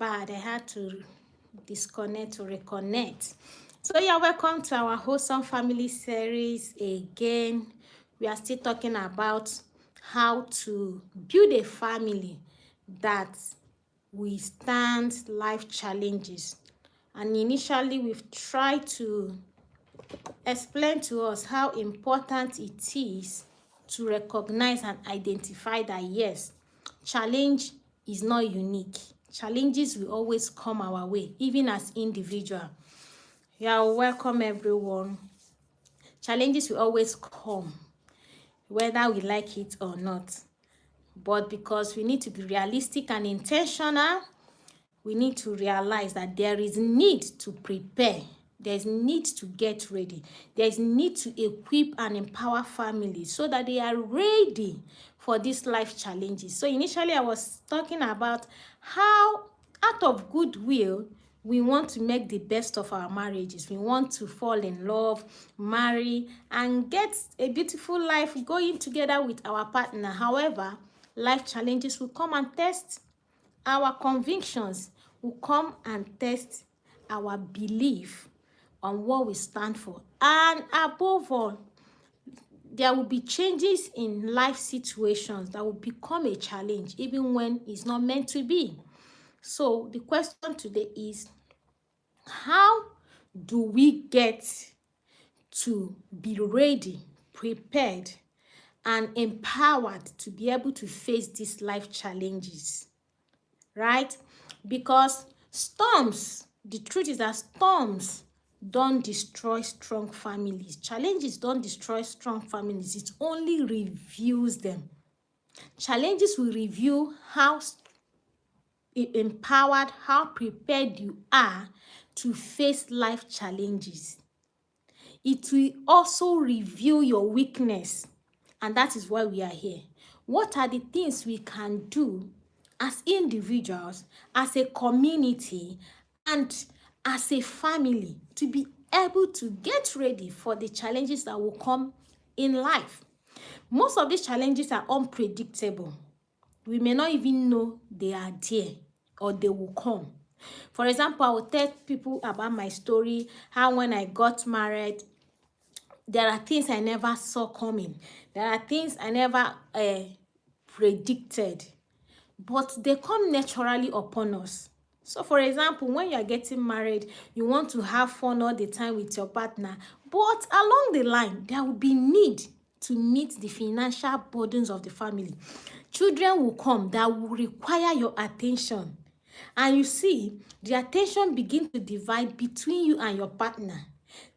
bad. I had to disconnect to reconnect. So you're welcome to our wholesome family series again. We are still talking about how to build a family that withstands life challenges. And initially, we've tried to explain to us how important it is to recognize and identify that yes, challenge is not unique. Challenges will always come our way, even as individual. Yeah, welcome everyone. Challenges will always come, whether we like it or not. But because we need to be realistic and intentional, we need to realize that there is need to prepare. There's need to get ready. There's need to equip and empower families so that they are ready for these life challenges. So initially I was talking about how out of goodwill we want to make the best of our marriages. We want to fall in love, marry, and get a beautiful life going together with our partner. However, life challenges will come and test our convictions, will come and test our belief on what we stand for. And above all, there will be changes in life situations that will become a challenge, even when it's not meant to be. So the question today is, how do we get to be ready, prepared, and empowered to be able to face these life challenges? Right? Because storms, the truth is that storms don't destroy strong families. Challenges don't destroy strong families. It only reveals them. Challenges will reveal how empowered, how prepared you are to face life challenges. It will also reveal your weakness. And that is why we are here. What are the things we can do as individuals, as a community, and as a family to be able to get ready for the challenges that will come in life? Most of these challenges are unpredictable. We may not even know they are there or they will come. For example, I will tell people about my story, how when I got married, there are things I never saw coming. There are things I never predicted, but they come naturally upon us. So for example, when you are getting married, you want to have fun all the time with your partner, but along the line, there will be need to meet the financial burdens of the family. Children will come that will require your attention. And you see, the attention begin to divide between you and your partner.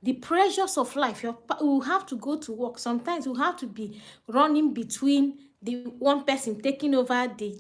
The pressures of life, you will have to go to work. Sometimes you have to be running between the one person taking over the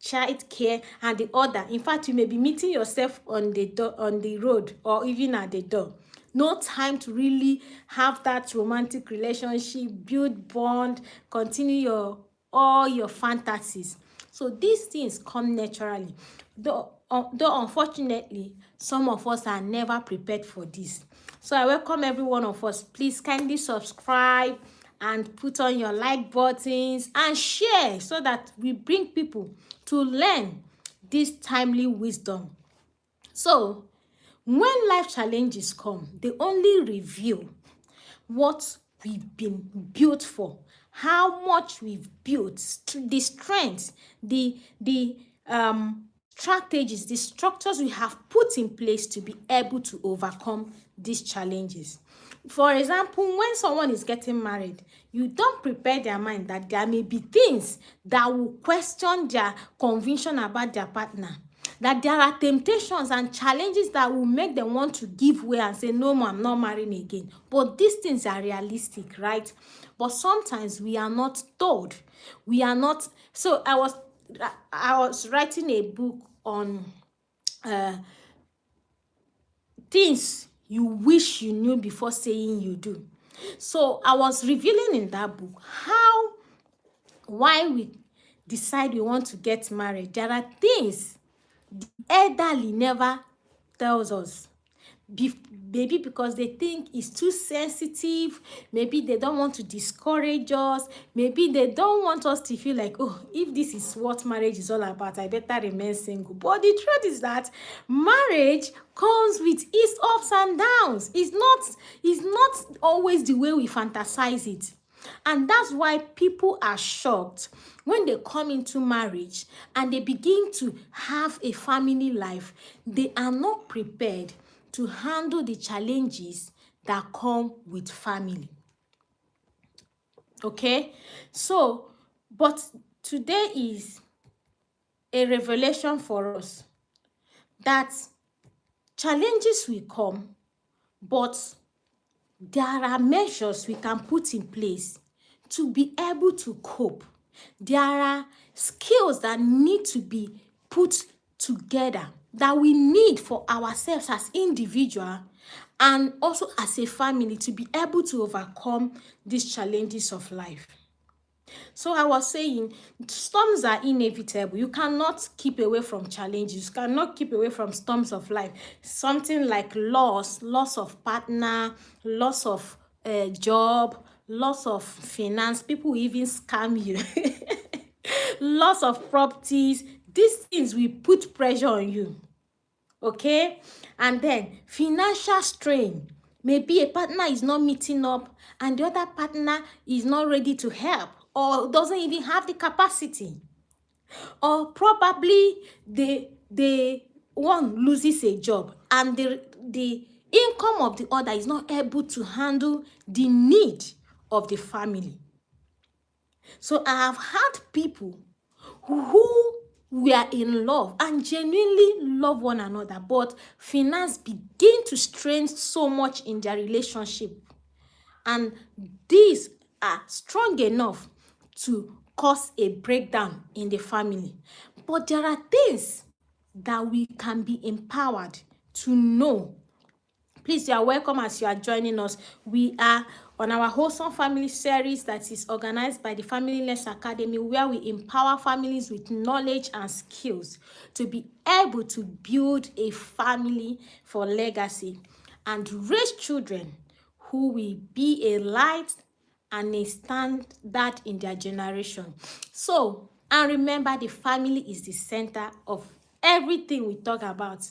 child care and the other. In fact, you may be meeting yourself on the road or even at the door. No time to really have that romantic relationship, build bond, continue all your fantasies. So these things come naturally. Though unfortunately, some of us are never prepared for this. So I welcome every one of us. Please kindly subscribe and put on your like buttons and share so that we bring people to learn this timely wisdom. So when life challenges come, they only reveal what we've been built for, how much we've built, the strengths, the strategies, the structures we have put in place to be able to overcome these challenges. For example, when someone is getting married, you don't prepare their mind that there may be things that will question their conviction about their partner, that there are temptations and challenges that will make them want to give way and say, no, I'm not marrying again. But these things are realistic, right? But sometimes we are not told. We are not. So I was writing a book on things you wish you knew before saying you do. So I was revealing in that book why we decide we want to get married. There are things the elderly never tells us. maybe because they think it's too sensitive, maybe they don't want to discourage us, maybe they don't want us to feel like, oh, if this is what marriage is all about, I better remain single. But the truth is that marriage comes with its ups and downs. It's not always the way we fantasize it. And that's why people are shocked when they come into marriage and they begin to have a family life. They are not prepared to handle the challenges that come with family. Okay? So, but today is a revelation for us that challenges will come, but there are measures we can put in place to be able to cope. There are skills that need to be put together that we need for ourselves as individuals and also as a family to be able to overcome these challenges of life. So I was saying, storms are inevitable. You cannot keep away from challenges. You cannot keep away from storms of life. Something like loss of partner, loss of job, loss of finance. People even scam you. Loss of properties. These things will put pressure on you. Okay? And then financial strain. Maybe a partner is not meeting up and the other partner is not ready to help or doesn't even have the capacity. Or probably the one loses a job and the income of the other is not able to handle the need of the family. So I have had people who were in love and genuinely love one another, but finance begin to strain so much in their relationship. And these are strong enough to cause a breakdown in the family. But there are things that we can be empowered to know. Please, you are welcome as you are joining us. We are on our Wholesome Family series that is organized by the Familynestacademy, where we empower families with knowledge and skills to be able to build a family for legacy and raise children who will be a light and a standard in their generation. So, and remember, the family is the center of everything we talk about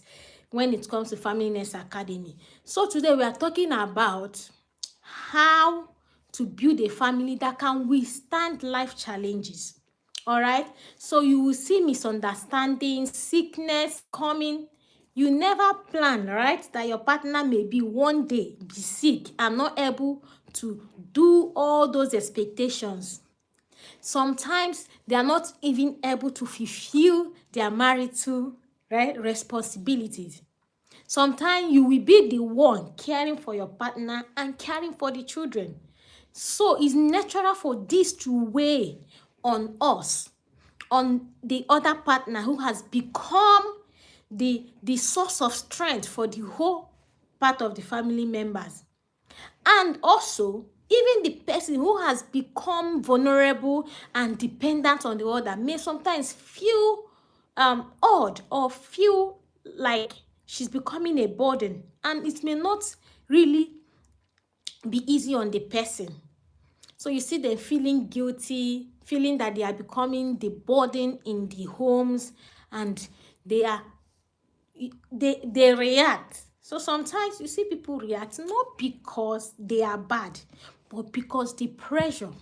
when it comes to Familynestacademy. So today we are talking about how to build a family that can withstand life challenges. All right? So you will see misunderstandings, sickness coming. You never plan, right, that your partner may be one day be sick and not able to do all those expectations. Sometimes they are not even able to fulfill their marital, right, responsibilities. Sometimes you will be the one caring for your partner and caring for the children. So it's natural for this to weigh on us, on the other partner who has become the source of strength for the whole part of the family members. And also, even the person who has become vulnerable and dependent on the other may sometimes feel odd or feel like she's becoming a burden, and it may not really be easy on the person. So you see them feeling guilty, feeling that they are becoming the burden in the homes, and they react. So sometimes you see people react not because they are bad, but because the pressure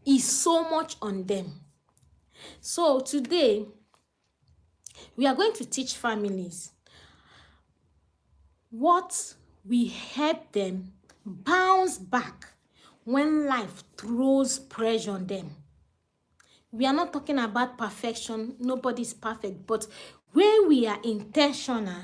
is so much on them. So today we are going to teach families what will help them bounce back when life throws pressure on them. We are not talking about perfection. Nobody's perfect. But when we are intentional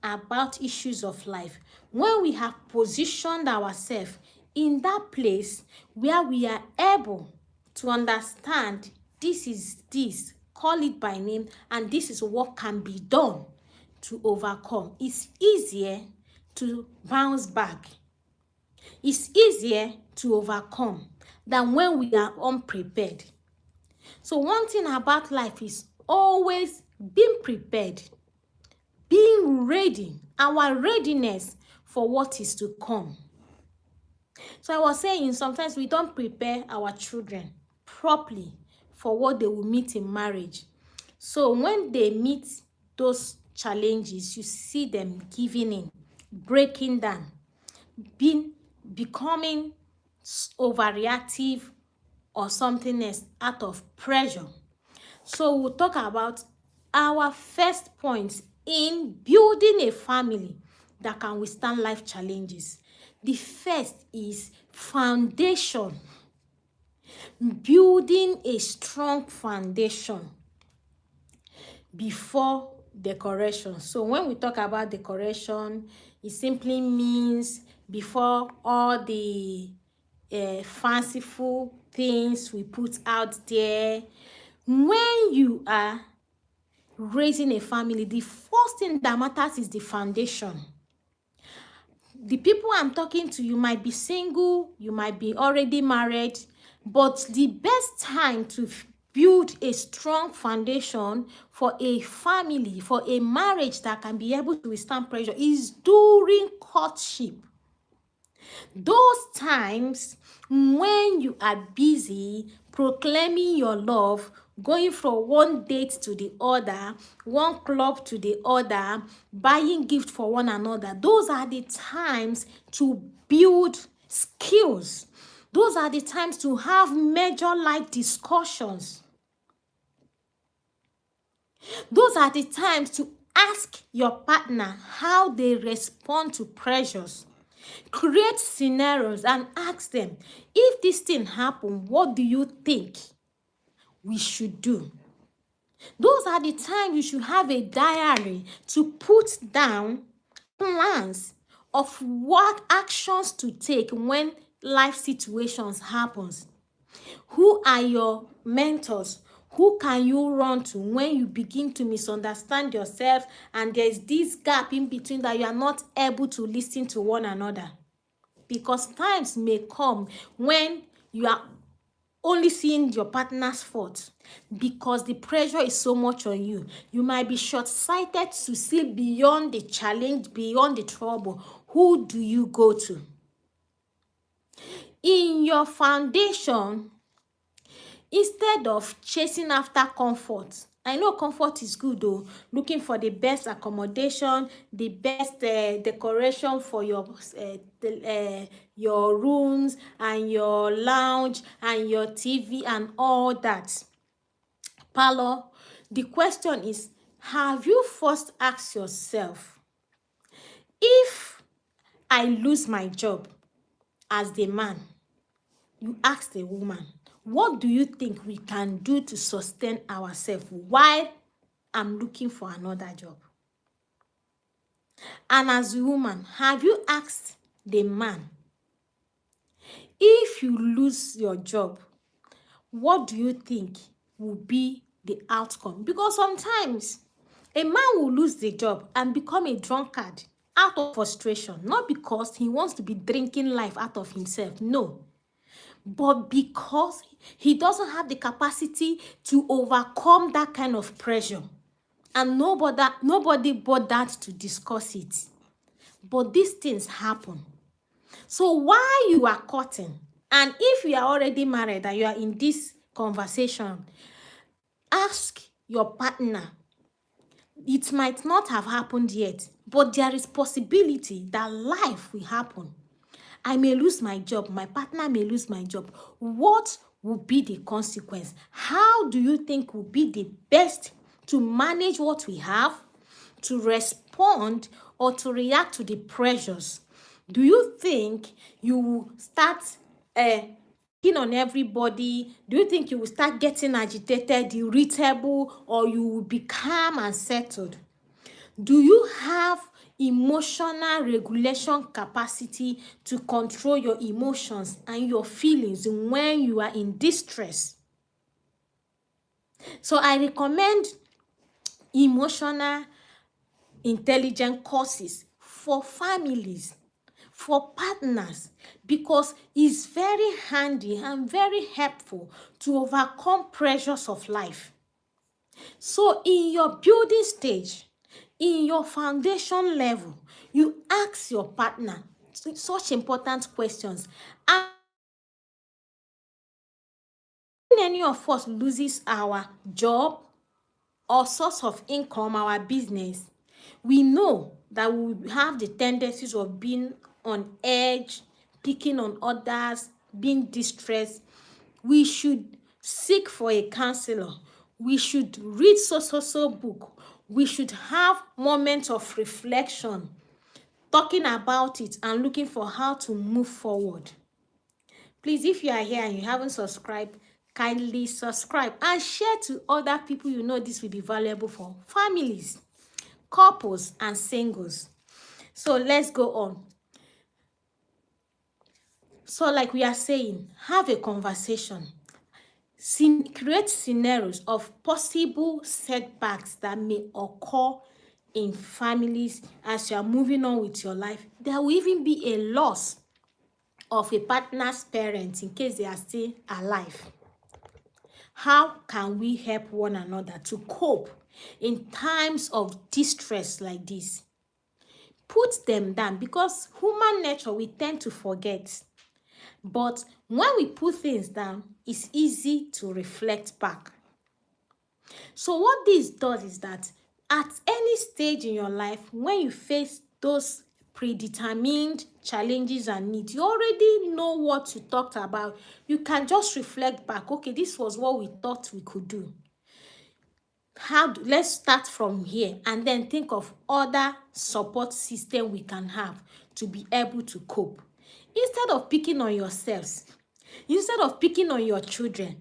about issues of life, when we have positioned ourselves in that place where we are able to understand this is this, call it by name, and this is what can be done to overcome, it's easier to bounce back. It's easier to overcome than when we are unprepared. So one thing about life is always being prepared. being ready, our readiness for what is to come. So I was saying sometimes we don't prepare our children properly for what they will meet in marriage. So when they meet those challenges, you see them giving in, breaking down, becoming overreactive or something else out of pressure. So we'll talk about our first point in building a family that can withstand life challenges. The first is foundation. Building a strong foundation before decoration. So when we talk about decoration, it simply means before all the fanciful things we put out there. When you are raising a family, the first thing that matters is the foundation. The people I'm talking to, you might be single, you might be already married, but the best time to build a strong foundation for a family, for a marriage that can be able to withstand pressure is during courtship. Those times when you are busy proclaiming your love, going from one date to the other, one club to the other, buying gifts for one another, those are the times to build skills. Those are the times to have major life discussions. Those are the times to ask your partner how they respond to pressures. Create scenarios and ask them, if this thing happen, what do you think we should do? Those are the times you should have a diary to put down plans of what actions to take when life situations happens. Who are your mentors? Who can you run to when you begin to misunderstand yourself and there's this gap in between that you are not able to listen to one another? Because times may come when you are only seeing your partner's fault because the pressure is so much on you. You might be short-sighted to see beyond the challenge, beyond the trouble. Who do you go to? In your foundation, instead of chasing after comfort, I know comfort is good though, looking for the best accommodation, the best decoration for your rooms and your lounge and your TV and all that. Parlor, the question is, have you first asked yourself, if I lose my job as the man, you ask the woman, what do you think we can do to sustain ourselves while I'm looking for another job? And as a woman, have you asked the man, if you lose your job, what do you think will be the outcome? Because sometimes a man will lose the job and become a drunkard out of frustration, not because he wants to be drinking life out of himself, no, but because he doesn't have the capacity to overcome that kind of pressure. And nobody bothered to discuss it. But these things happen. So while you are courting, and if you are already married and you are in this conversation, ask your partner. It might not have happened yet, but there is possibility that life will happen. I may lose my job. My partner may lose my job. What will be the consequence? How do you think will be the best to manage what we have, to respond or to react to the pressures? Do you think you will start picking on everybody? Do you think you will start getting agitated, irritable, or you will be calm and settled? Do you have emotional regulation capacity to control your emotions and your feelings when you are in distress? So I recommend emotional intelligence courses for families, for partners, because it's very handy and very helpful to overcome pressures of life. So in your building stage, in your foundation level, you ask your partner such important questions. And when any of us loses our job or source of income, our business, we know that we will have the tendencies of being on edge, picking on others, being distressed. We should seek for a counselor. We should read so book. We should have moments of reflection, talking about it and looking for how to move forward. Please, if you are here and you haven't subscribed, kindly subscribe and share to other people you know this will be valuable for, families, couples, and singles. So let's go on. So like we are saying, have a conversation. Create scenarios of possible setbacks that may occur in families as you are moving on with your life. There will even be a loss of a partner's parents in case they are still alive. How can we help one another to cope in times of distress like this? Put them down, because human nature, we tend to forget. But when we put things down, it's easy to reflect back. So what this does is that at any stage in your life, when you face those predetermined challenges and needs, you already know what you talked about. You can just reflect back. Okay, this was what we thought we could do. Let's start from here and then think of other support system we can have to be able to cope. Instead of picking on yourselves, instead of picking on your children,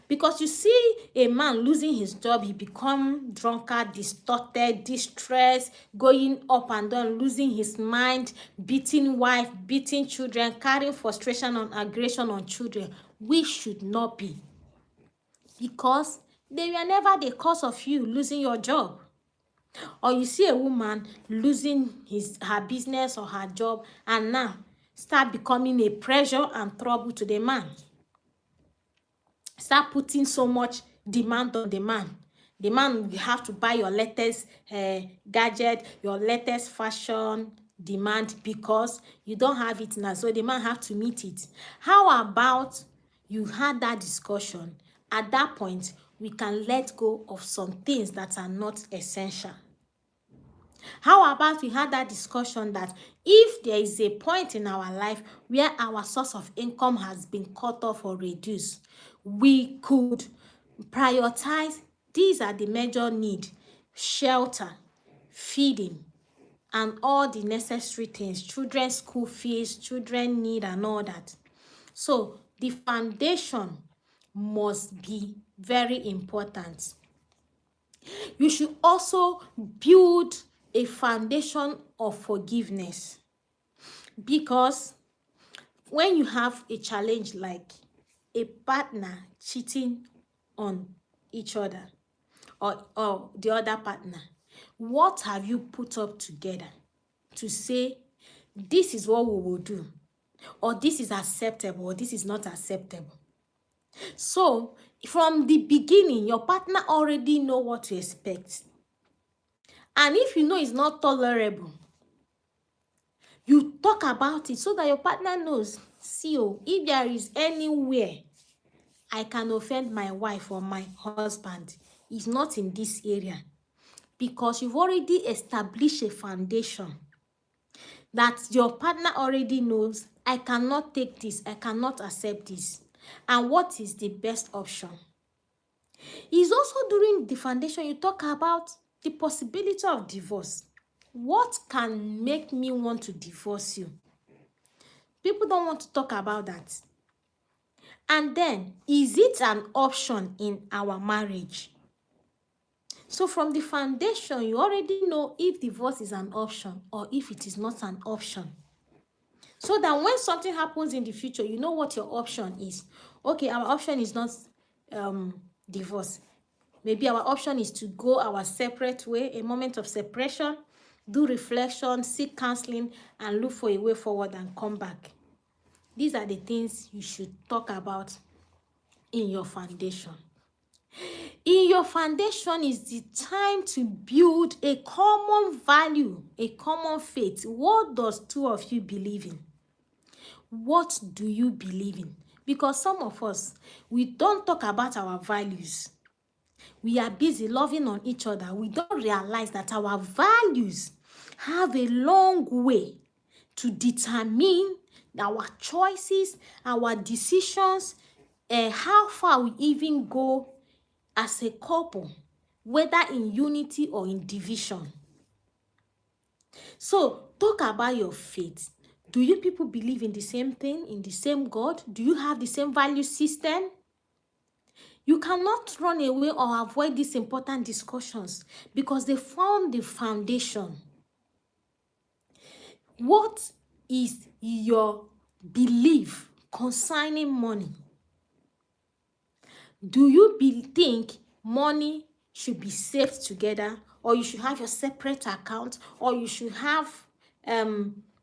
because you see a man losing his job, he become drunkard, distorted, distressed, going up and down, losing his mind, beating wife, beating children, carrying frustration and aggression on children. We should not be, because they were never the cause of you losing your job. Or you see a woman losing her business or her job and now start becoming a pressure and trouble to the man. Start putting so much demand on the man. The man will have to buy your latest gadget, your latest fashion demand, because you don't have it now. So the man have to meet it. How about you had that discussion? At that point, we can let go of some things that are not essential. How about we had that discussion that if there is a point in our life where our source of income has been cut off or reduced, we could prioritize. These are the major needs: shelter, feeding, and all the necessary things, children's school fees, children need, and all that. So the foundation must be very important. You should also build a foundation of forgiveness, because when you have a challenge like a partner cheating on each other or the other partner, what have you put up together to say this is what we will do, or this is acceptable, or this is not acceptable? So from the beginning, your partner already know what to expect. And if you know it's not tolerable, you talk about it so that your partner knows. See, if there is anywhere I can offend my wife or my husband, it's not in this area, because you've already established a foundation that your partner already knows. I cannot take this, I cannot accept this, and what is the best option. It's also during the foundation you talk about the possibility of divorce. What can make me want to divorce you? People don't want to talk about that. And then, is it an option in our marriage? So from the foundation, you already know if divorce is an option or if it is not an option. So that when something happens in the future, you know what your option is. Okay, our option is not divorce. Maybe our option is to go our separate way, a moment of separation, do reflection, seek counseling, and look for a way forward and come back. These are the things you should talk about in your foundation. In your foundation is the time to build a common value, a common faith. What does two of you believe in? What do you believe in? Because some of us, we don't talk about our values. We are busy loving on each other. We don't realize that our values have a long way to determine our choices, our decisions, and how far we even go as a couple, whether in unity or in division. So, talk about your faith. Do you people believe in the same thing, in the same God? Do you have the same value system? You cannot run away or avoid these important discussions because they form the foundation. What is your belief concerning money? Do you think money should be saved together, or you should have your separate account, or you should have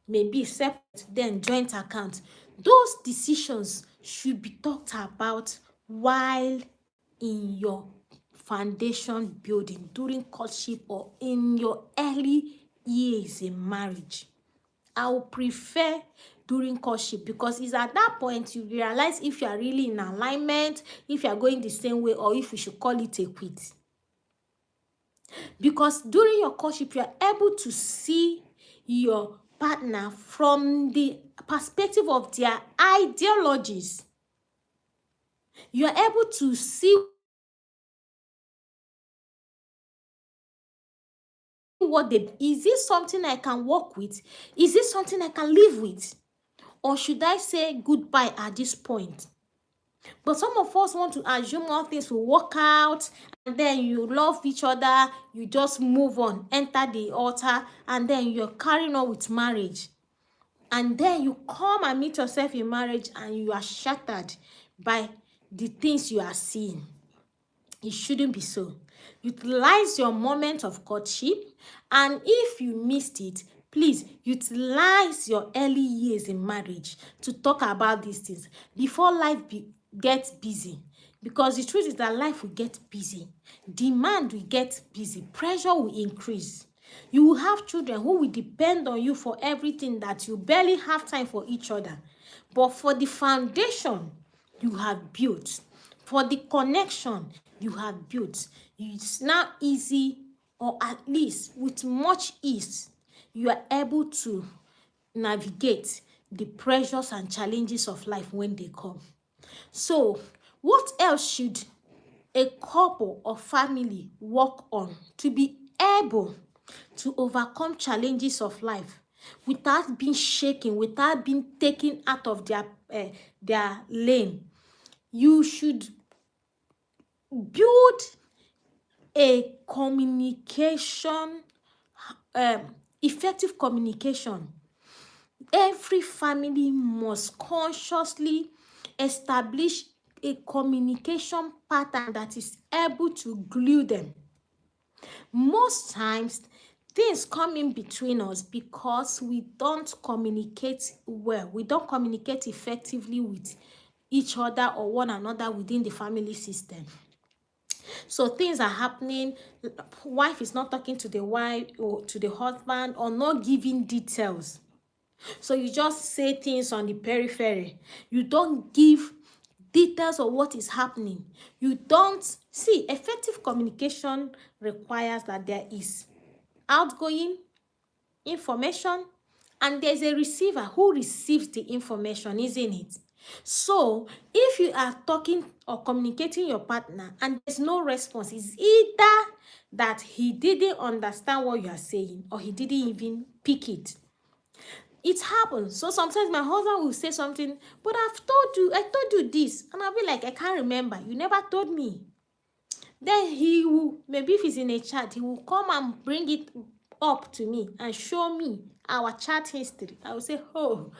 maybe separate then joint account? Those decisions should be talked about while in your foundation building, during courtship, or in your early years in marriage. I would prefer during courtship, because it's at that point you realize if you are really in alignment, if you are going the same way, or if you should call it a quit. Because during your courtship, you are able to see your partner from the perspective of their ideologies. You are able to see what they, is this something I can work with? Is this something I can live with? Or should I say goodbye at this point? But some of us want to assume all things will work out, and then you love each other, you just move on, enter the altar, and then you're carrying on with marriage. And then you come and meet yourself in marriage and you are shattered by the things you are seeing. It shouldn't be so. Utilize your moment of courtship, and if you missed it, please utilize your early years in marriage to talk about these things before life gets busy. Because the truth is that life will get busy, demand will get busy, pressure will increase. You will have children who will depend on you for everything that you barely have time for each other. But for the foundation you have built, for the connection you have built, it's now easy, or at least with much ease, you are able to navigate the pressures and challenges of life when they come. So, what else should a couple or family work on to be able to overcome challenges of life without being shaken, without being taken out of their lane? You should build a communication, effective communication. Every family must consciously establish a communication pattern that is able to glue them. Most times, things come in between us because we don't communicate well. We don't communicate effectively with each other or one another within the family system. So things are happening. Wife is not talking to the wife or to the husband, or not giving details. So you just say things on the periphery. You don't give details of what is happening. You don't see. Effective communication requires that there is outgoing information and there's a receiver who receives the information, isn't it? So if you are talking or communicating your partner and there's no response, it's either that he didn't understand what you are saying or he didn't even pick it. It happens. So sometimes my husband will say something, but I told you this, and I'll be like, I can't remember. You never told me. Then he will, maybe if he's in a chat, he will come and bring it up to me and show me our chat history. I will say, oh,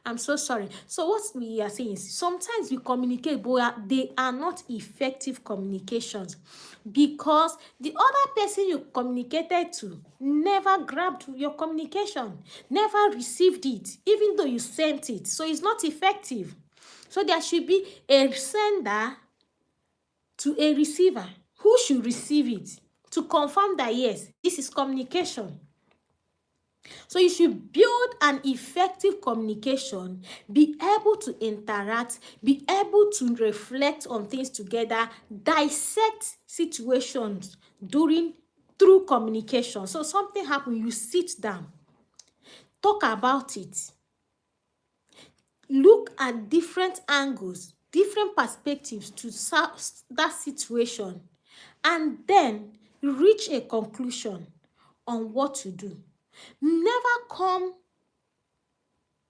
I'm so sorry. So what we are saying is sometimes we communicate, but they are not effective communications because the other person you communicated to never grabbed your communication, never received it, even though you sent it. So it's not effective. So there should be a sender to a receiver who who should receive it, to confirm that yes, this is communication. So you should build an effective communication, be able to interact, be able to reflect on things together, dissect situations through communication. So something happens, you sit down, talk about it, look at different angles, different perspectives to that situation, and then reach a conclusion on what to do. Never come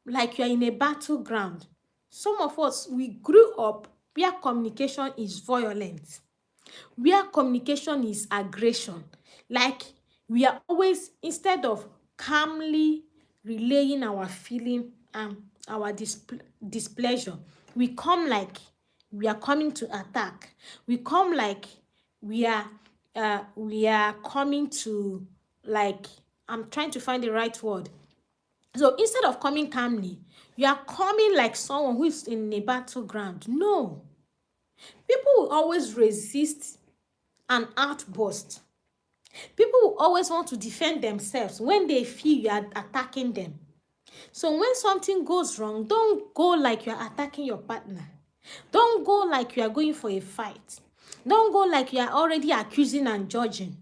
like you're in a battleground. Some of us, we grew up where communication is violent, where communication is aggression. Like we are always, instead of calmly relaying our feeling and our displeasure, we come like we are coming to attack. We come like we are coming to, like, I'm trying to find the right word. So instead of coming calmly, you are coming like someone who is in a battleground. No. People will always resist an outburst. People will always want to defend themselves when they feel you are attacking them. So when something goes wrong, don't go like you are attacking your partner. Don't go like you are going for a fight. Don't go like you are already accusing and judging.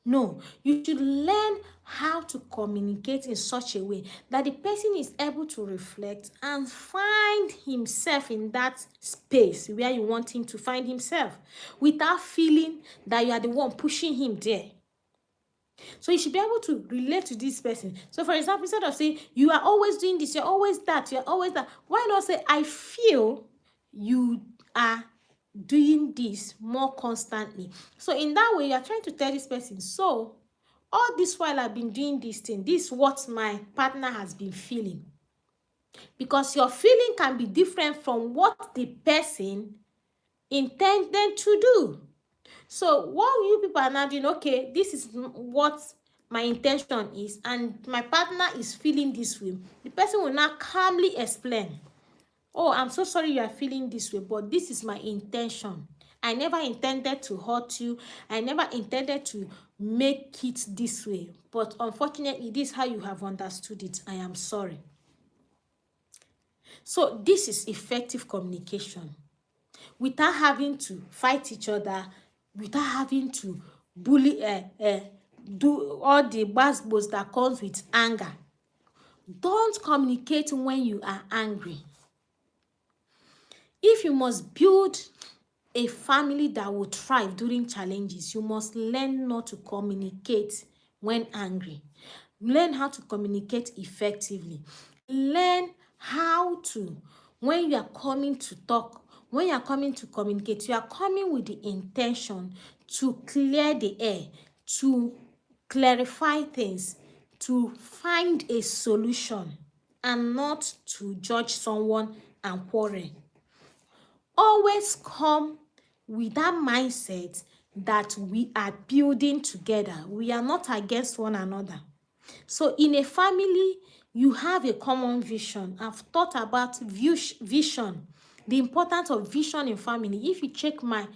No, you should learn how to communicate in such a way that the person is able to reflect and find himself in that space where you want him to find himself, without feeling that you are the one pushing him there. So you should be able to relate to this person. So for example, instead of saying, you are always doing this, you're always that, why not say, I feel you are doing this more constantly. So in that way, you're trying to tell this person, so all this while I've been doing this thing, this is what my partner has been feeling. Because your feeling can be different from what the person intended to do. So what you people are now doing, okay, this is what my intention is, and my partner is feeling this way. The person will now calmly explain, oh, I'm so sorry you are feeling this way, but this is my intention. I never intended to hurt you. I never intended to make it this way. But unfortunately, this is how you have understood it. I am sorry. So this is effective communication. Without having to fight each other, without having to bully, do all the buzzwords that comes with anger. Don't communicate when you are angry. If you must build a family that will thrive during challenges, you must learn not to communicate when angry. Learn how to communicate effectively. Learn how to, when you are coming to talk, when you are coming to communicate, you are coming with the intention to clear the air, to clarify things, to find a solution, and not to judge someone and quarrel. Always come with that mindset that we are building together. We are not against one another. So in a family, you have a common vision. I've thought about vision, the importance of vision in family. If you check my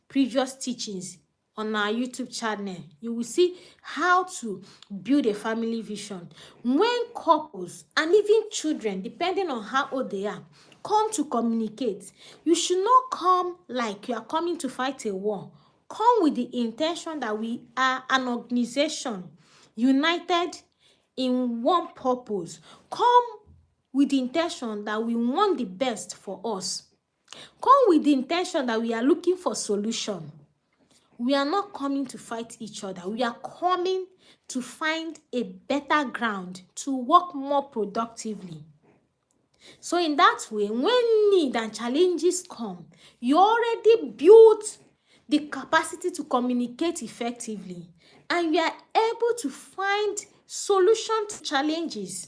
previous teachings on our YouTube channel, you will see how to build a family vision. When couples and even children, depending on how old they are, come to communicate, you should not come like you are coming to fight a war. Come with the intention that we are an organization united in one purpose. Come with the intention that we want the best for us. Come with the intention that we are looking for solution. We are not coming to fight each other. We are coming to find a better ground to work more productively. So in that way, when need and challenges come, you already built the capacity to communicate effectively, and you are able to find solution to challenges.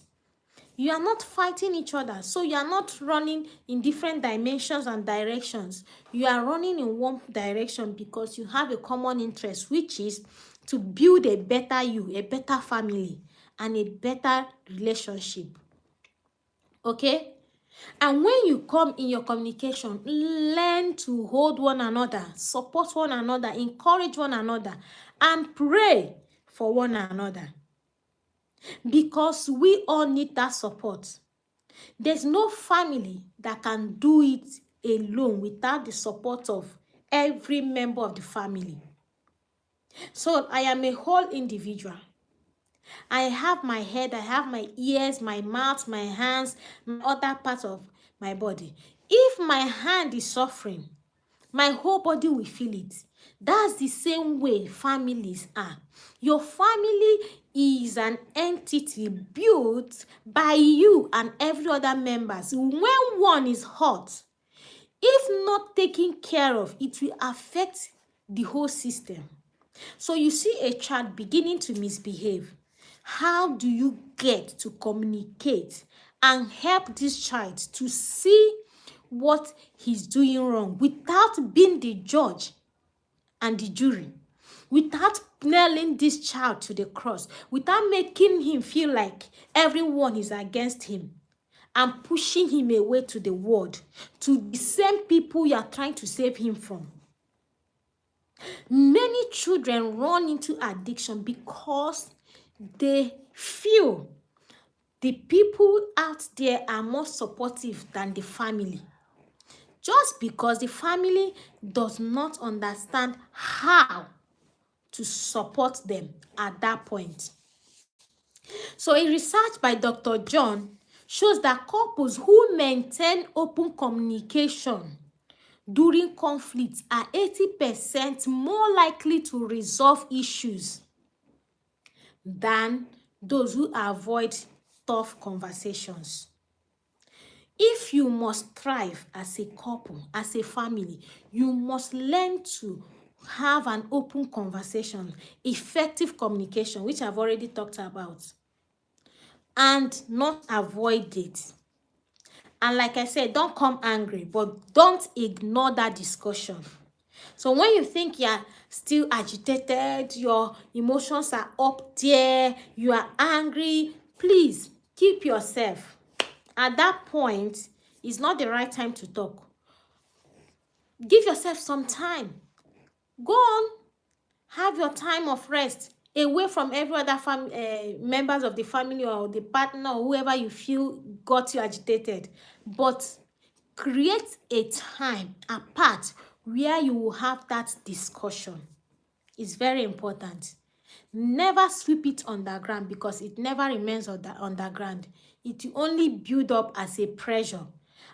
You are not fighting each other, so you are not running in different dimensions and directions. You are running in one direction because you have a common interest, which is to build a better you, a better family, and a better relationship. Okay? And when you come in your communication, learn to hold one another, support one another, encourage one another, and pray for one another. Because we all need that support. There's no family that can do it alone without the support of every member of the family. So I am a whole individual. I have my head, I have my ears, my mouth, my hands, my other parts of my body. If my hand is suffering, my whole body will feel it. That's the same way families are. Your family is an entity built by you and every other members. When one is hurt, if not taken care of, it will affect the whole system. So you see a child beginning to misbehave. How do you get to communicate and help this child to see what he's doing wrong without being the judge and the jury, without nailing this child to the cross, without making him feel like everyone is against him and pushing him away to the world, to the same people you are trying to save him from? Many children run into addiction because they feel the people out there are more supportive than the family. Just because the family does not understand how to support them at that point. So a research by Dr. John shows that couples who maintain open communication during conflicts are 80% more likely to resolve issues than those who avoid tough conversations. If you must thrive as a couple, as a family, you must learn to have an open conversation, effective communication, which I've already talked about, and not avoid it. And like I said, don't come angry, but don't ignore that discussion. So when you think you're still agitated, your emotions are up there, you are angry, please keep yourself. At that point, it's not the right time to talk. Give yourself some time. Go on. Have your time of rest away from every other members of the family or the partner or whoever you feel got you agitated. But create a time apart where you will have that discussion. It's very important. Never sweep it underground because it never remains underground. It will only build up as a pressure.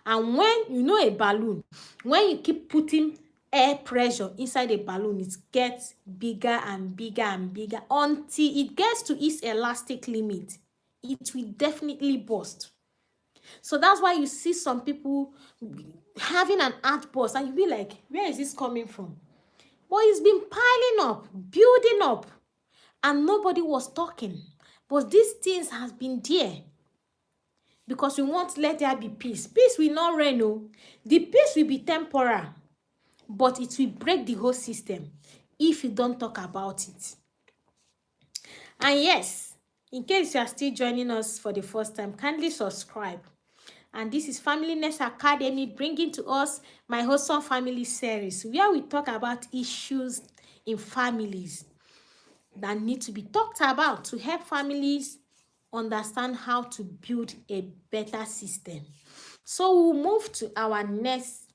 And when you know a balloon, when you keep putting air pressure inside a balloon, it gets bigger and bigger and bigger until it gets to its elastic limit. It will definitely burst. So that's why you see some people having an outburst and you be like, where is this coming from? But it's been piling up, building up, and nobody was talking. But these things has been there because we won't let there be peace. Peace will not reign. No. The peace will be temporal, but it will break the whole system if you don't talk about it. And yes, in case you are still joining us for the first time, kindly subscribe. And this is Familynestacademy bringing to us my Wholesome Family series, where we talk about issues in families that need to be talked about to help families understand how to build a better system. So we'll move to our next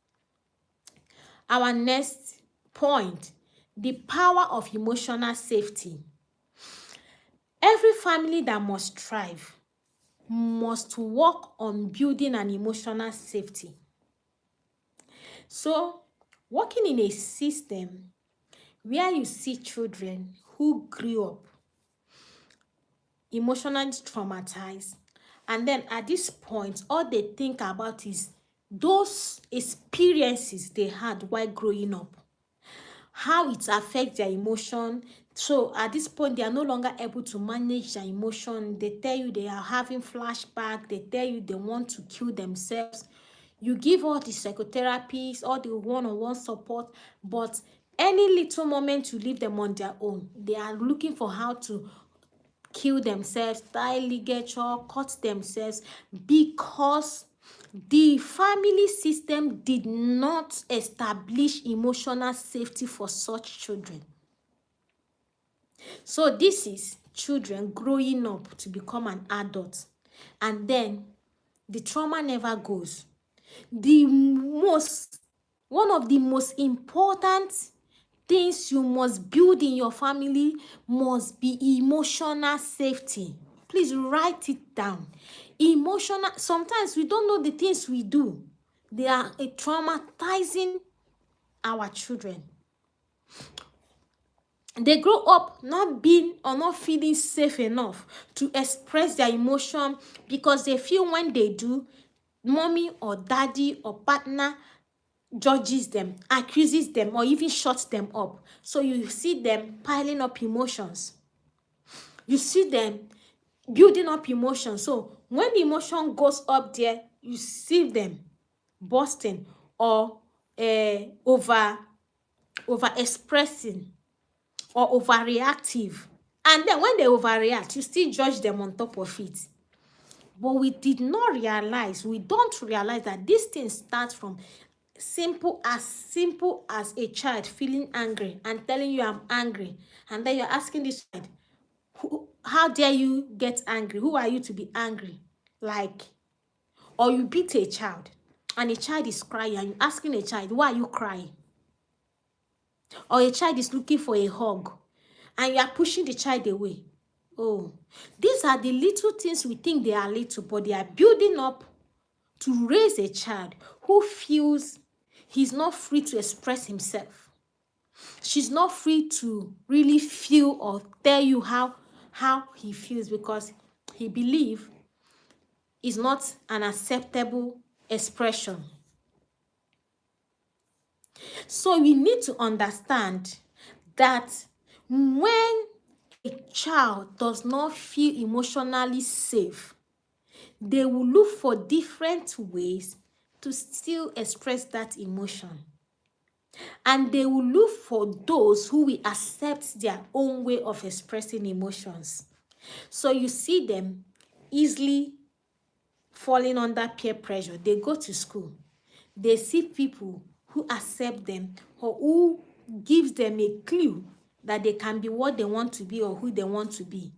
point, the power of emotional safety. Every family that must thrive must work on building an emotional safety. So, working in a system where you see children who grew up emotionally traumatized, and then at this point, all they think about is those experiences they had while growing up, how it affects their emotion. So at this point, they are no longer able to manage their emotion. They tell you they are having flashback. They tell you they want to kill themselves. You give all the psychotherapies, all the one-on-one support, but any little moment you leave them on their own, they are looking for how to kill themselves, tie ligature, cut themselves, because The family system did not establish emotional safety for such children. So this is children growing up to become an adult, and then the trauma never goes. One of the most important things you must build in your family must be emotional safety. Please write it down. Emotional, sometimes we don't know the things we do. They are traumatizing our children. They grow up not being or not feeling safe enough to express their emotion because they feel when they do, mommy or daddy or partner judges them, accuses them, or even shuts them up. So you see them piling up emotions. You see them building up emotions. So when the emotion goes up there, you see them bursting or over expressing or overreactive. And then when they overreact, you still judge them on top of it. But we don't realize that this thing starts from simple as a child feeling angry and telling you I'm angry. And then you're asking this child, how dare you get angry? Who are you to be angry? Like, or you beat a child and a child is crying and you're asking a child, why are you crying? Or a child is looking for a hug and you are pushing the child away. Oh, these are the little things we think they are little, but they are building up to raise a child who feels he's not free to express himself. She's not free to really feel or tell you how he feels because he believes it's not an acceptable expression. So we need to understand that when a child does not feel emotionally safe, they will look for different ways to still express that emotion. And they will look for those who will accept their own way of expressing emotions. So you see them easily falling under peer pressure. They go to school. They see people who accept them or who gives them a clue that they can be what they want to be or who they want to be.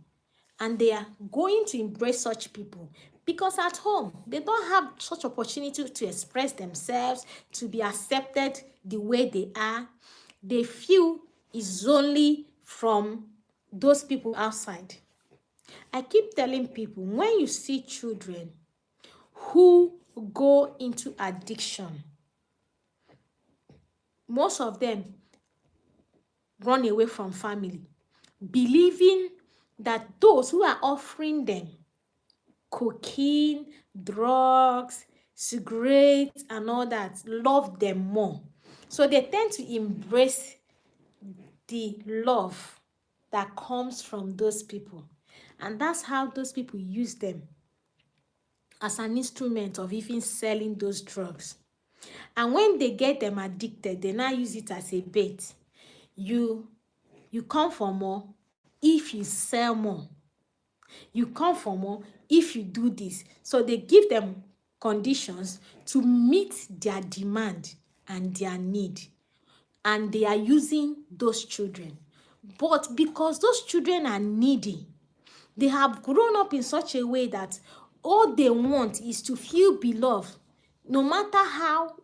And they are going to embrace such people because at home, they don't have such opportunity to express themselves, to be accepted the way they are. They feel it's only from those people outside. I keep telling people, when you see children who go into addiction, most of them run away from family, believing that those who are offering them cocaine, drugs, cigarettes, and all that love them more. So they tend to embrace the love that comes from those people. And that's how those people use them as an instrument of even selling those drugs. And when they get them addicted, they now use it as a bait. You come for more if you sell more. You come for more if you do this. So they give them conditions to meet their demand and their need. And they are using those children. But because those children are needy, they have grown up in such a way that all they want is to feel beloved. No matter how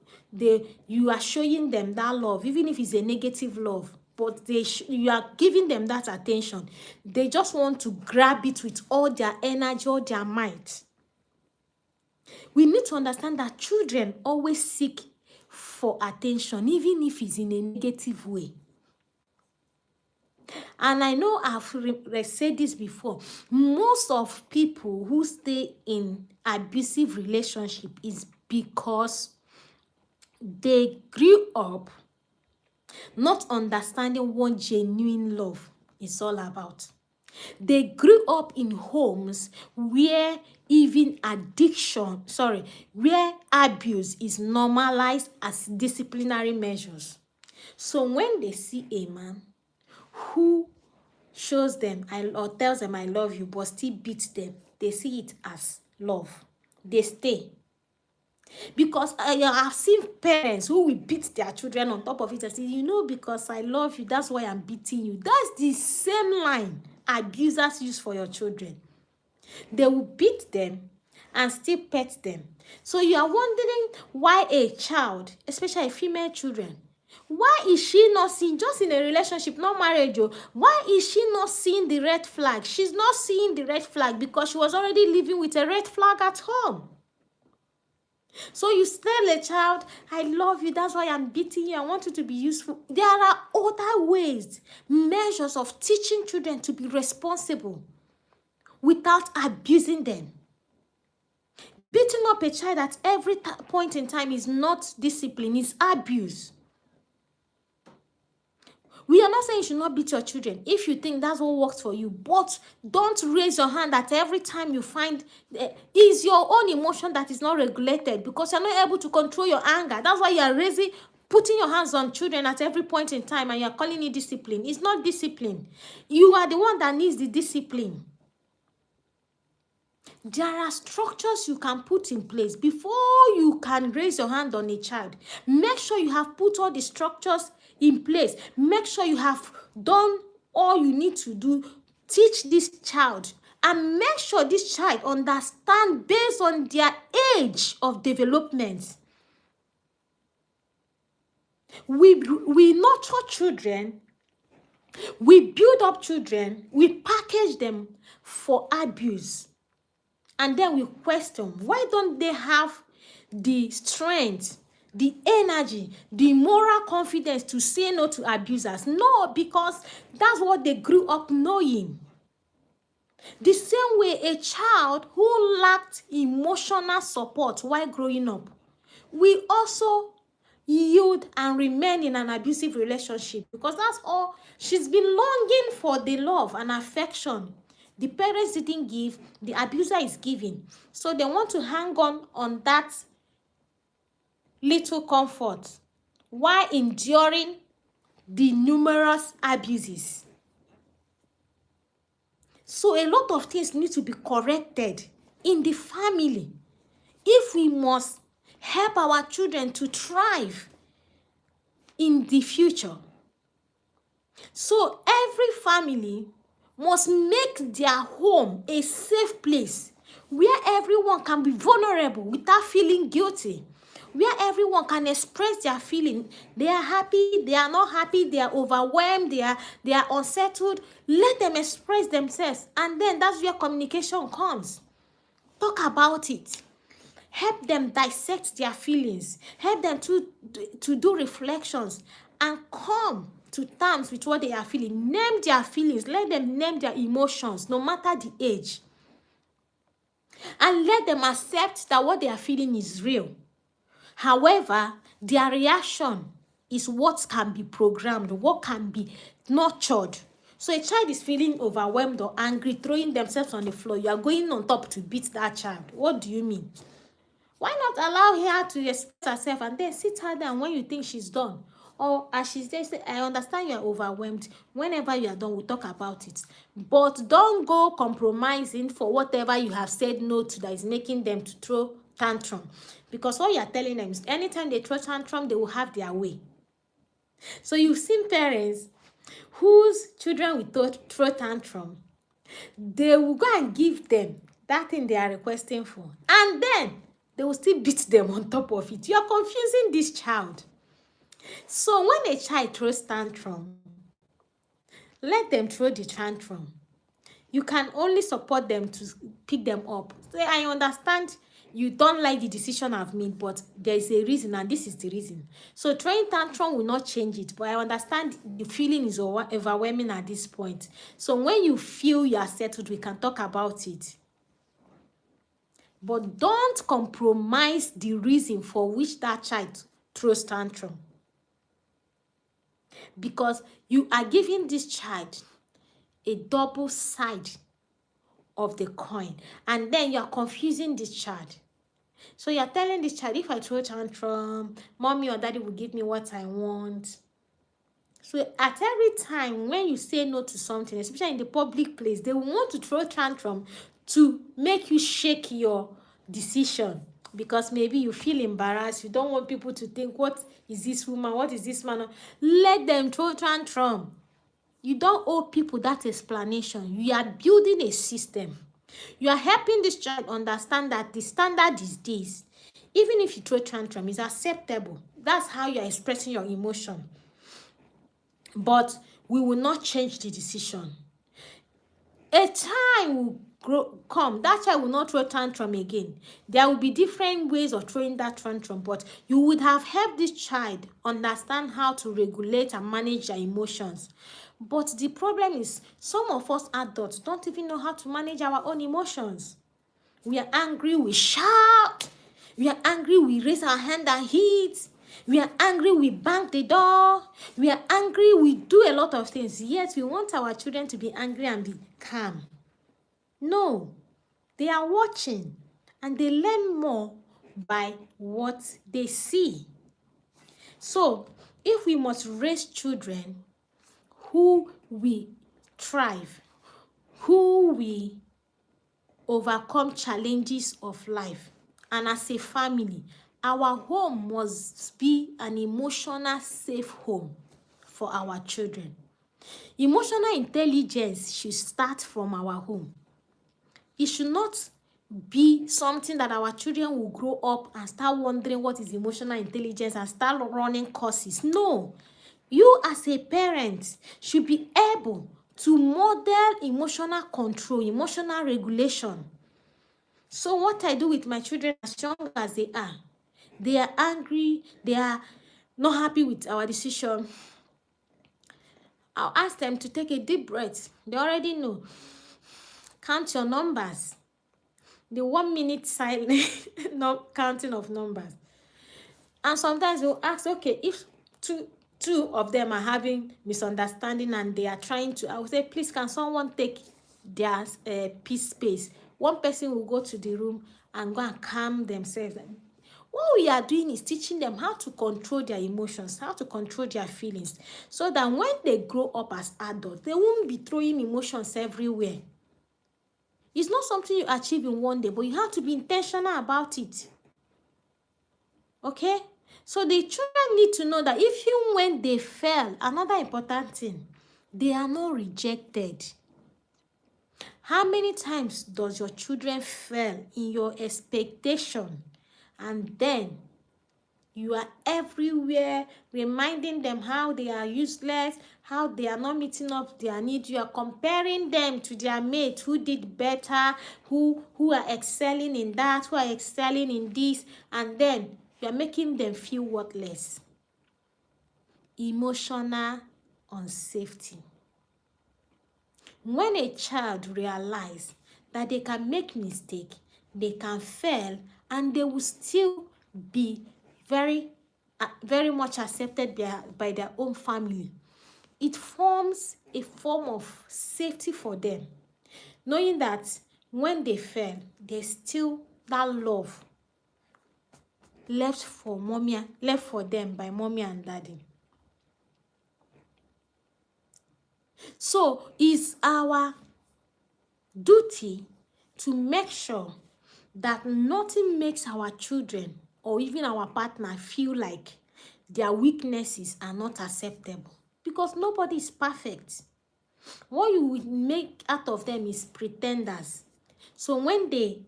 you are showing them that love, even if it's a negative love, but you are giving them that attention, they just want to grab it with all their energy, all their might. We need to understand that children always seek for attention, even if it's in a negative way. And I know I've said this before. Most of people who stay in abusive relationship is because they grew up not understanding what genuine love is all about. They grew up in homes where where abuse is normalized as disciplinary measures. So when they see a man who shows them or tells them I love you but still beats them, they see it as love. They stay. Because I've seen parents who will beat their children on top of it and say, because I love you, that's why I'm beating you. That's the same line abusers use for your children. They will beat them and still pet them. So you are wondering why a child, especially female children, why is she not seeing, just in a relationship, not marriage, why is she not seeing the red flag? She's not seeing the red flag because she was already living with a red flag at home. So you tell a child, I love you, that's why I'm beating you, I want you to be useful. There are other ways, measures of teaching children to be responsible without abusing them. Beating up a child at every point in time is not discipline, it's abuse. We are not saying you should not beat your children if you think that's what works for you, but don't raise your hand at every time you find is your own emotion that is not regulated because you're not able to control your anger. That's why you are putting your hands on children at every point in time and you're calling it discipline. It's not discipline. You are the one that needs the discipline. There are structures you can put in place before you can raise your hand on a child. Make sure you have put all the structures in place. Make sure you have done all you need to do. Teach this child and make sure this child understand based on their age of development. We nurture children, we build up children, we package them for abuse. And then we question, why don't they have the strength, the energy, the moral confidence to say no to abusers? No, because that's what they grew up knowing. The same way a child who lacked emotional support while growing up will also yield and remain in an abusive relationship because that's all she's been longing for, the love and affection the parents didn't give, the abuser is giving. So they want to hang on that little comfort while enduring the numerous abuses. So a lot of things need to be corrected in the family if we must help our children to thrive in the future. So every family must make their home a safe place where everyone can be vulnerable without feeling guilty, where everyone can express their feeling. They are happy, they are not happy, they are overwhelmed, they are unsettled. Let them express themselves, and then that's where communication comes. Talk about it. Help them dissect their feelings. Help them to do reflections and come to terms with what they are feeling. Name their feelings. Let them name their emotions, no matter the age. And let them accept that what they are feeling is real. However, their reaction is what can be programmed, what can be nurtured. So a child is feeling overwhelmed or angry, throwing themselves on the floor. You are going on top to beat that child. What do you mean? Why not allow her to express herself and then sit her down when you think she's done? Or as she's there, say, I understand you're overwhelmed. Whenever you are done, we'll talk about it. But don't go compromising for whatever you have said no to that is making them to throw tantrum. Because what you're telling them is anytime they throw tantrum, they will have their way. So you've seen parents whose children will throw tantrum. They will go and give them that thing they are requesting for. And then they will still beat them on top of it. You are confusing this child. So when a child throws tantrum, let them throw the tantrum. You can only support them to pick them up. So I understand you don't like the decision I've made, but there is a reason, and this is the reason. So throwing tantrum will not change it, but I understand the feeling is overwhelming at this point. So when you feel you are settled, we can talk about it. But don't compromise the reason for which that child throws tantrum. Because you are giving this child a double side of the coin. And then you are confusing this child. So you are telling this child, if I throw tantrum, mommy or daddy will give me what I want. So at every time when you say no to something, especially in the public place, they will want to throw tantrum to make you shake your decision because maybe you feel embarrassed. You don't want people to think, what is this woman? What is this man? Let them throw tantrum. You don't owe people that explanation. You are building a system. You are helping this child understand that the standard is this. Even if you throw tantrum, it's acceptable. That's how you are expressing your emotion. But we will not change the decision. A time will come, that child will not throw tantrum again. There will be different ways of throwing that tantrum, but you would have helped this child understand how to regulate and manage their emotions. But the problem is, some of us adults don't even know how to manage our own emotions. We are angry, we shout. We are angry, we raise our hand and hit. We are angry, we bang the door. We are angry, we do a lot of things. Yet we want our children to be angry and be calm. No, they are watching and they learn more by what they see. So, if we must raise children who will thrive, who will overcome challenges of life, and as a family, our home must be an emotional safe home for our children. Emotional intelligence should start from our home. It should not be something that our children will grow up and start wondering what is emotional intelligence and start running courses. No, you as a parent should be able to model emotional control, emotional regulation. So what I do with my children, as young as they are angry, they are not happy with our decision, I'll ask them to take a deep breath. They already know. Count your numbers. The 1 minute silent not counting of numbers. And sometimes we'll ask, okay, if two of them are having misunderstanding and they are trying to, I will say, please, can someone take their peace space? One person will go to the room and go and calm themselves. What we are doing is teaching them how to control their emotions, how to control their feelings, so that when they grow up as adults, they won't be throwing emotions everywhere. It's not something you achieve in one day, but you have to be intentional about it. Okay? So the children need to know that even when they fail, another important thing, they are not rejected. How many times does your children fail in your expectation? And then you are everywhere reminding them how they are useless, how they are not meeting up their needs. You are comparing them to their mates who did better, who are excelling in that, who are excelling in this, and then you are making them feel worthless. Emotional unsafety. When a child realizes that they can make mistakes, they can fail, and they will still be very much accepted by their own family, it forms a form of safety for them, knowing that when they fail, there's still that love left for them by mommy and daddy. So it's our duty to make sure that nothing makes our children or even our partner feel like their weaknesses are not acceptable, because nobody is perfect. What you will make out of them is pretenders. So when they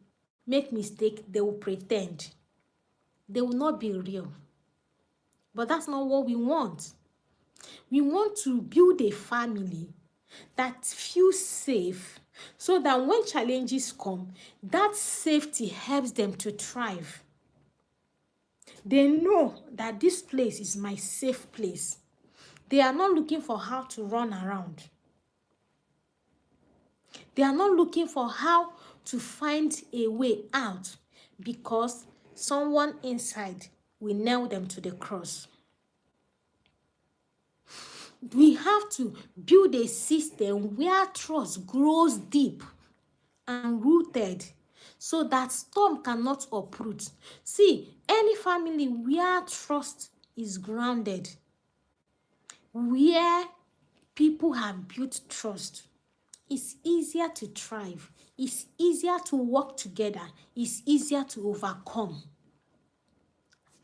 make mistake, they will pretend. They will not be real. But that's not what we want. We want to build a family that feels safe, so that when challenges come, that safety helps them to thrive. They know that this place is my safe place. They are not looking for how to run around. They are not looking for how to find a way out, because someone inside will nail them to the cross. We have to build a system where trust grows deep and rooted, so that storm cannot uproot. See, any family where trust is grounded, where people have built trust, it's easier to thrive. It's easier to work together. It's easier to overcome.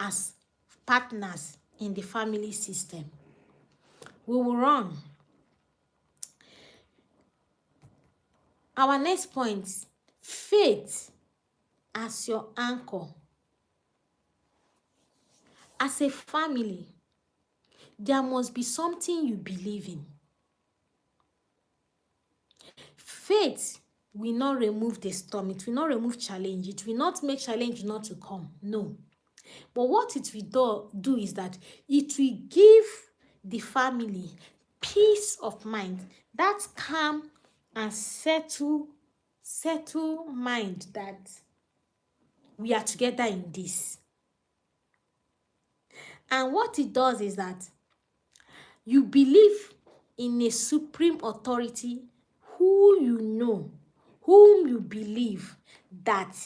as partners in the family system. We will run. Our next point, faith as your anchor. As a family, there must be something you believe in. Faith will not remove the storm. It will not remove challenge. It will not make challenge not to come. No. But what it will do is that it will give the family peace of mind, that calm and settle mind that we are together in this. And what it does is that you believe in a supreme authority whom you believe that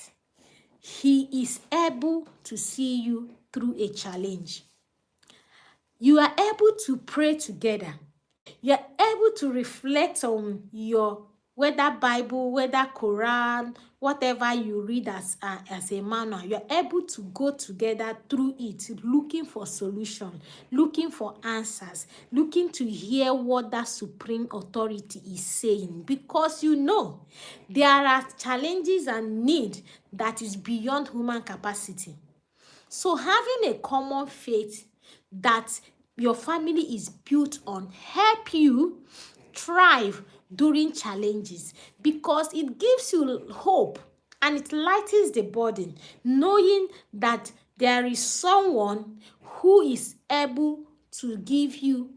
he is able to see you through a challenge. You are able to pray together. You are able to reflect on your, whether Bible, whether Quran, whatever you read as a manual. You are able to go together through it, looking for solution, looking for answers, looking to hear what that supreme authority is saying, because you know there are challenges and need that is beyond human capacity. So having a common faith that your family is built on help you thrive during challenges, because it gives you hope and it lightens the burden, knowing that there is someone who is able to give you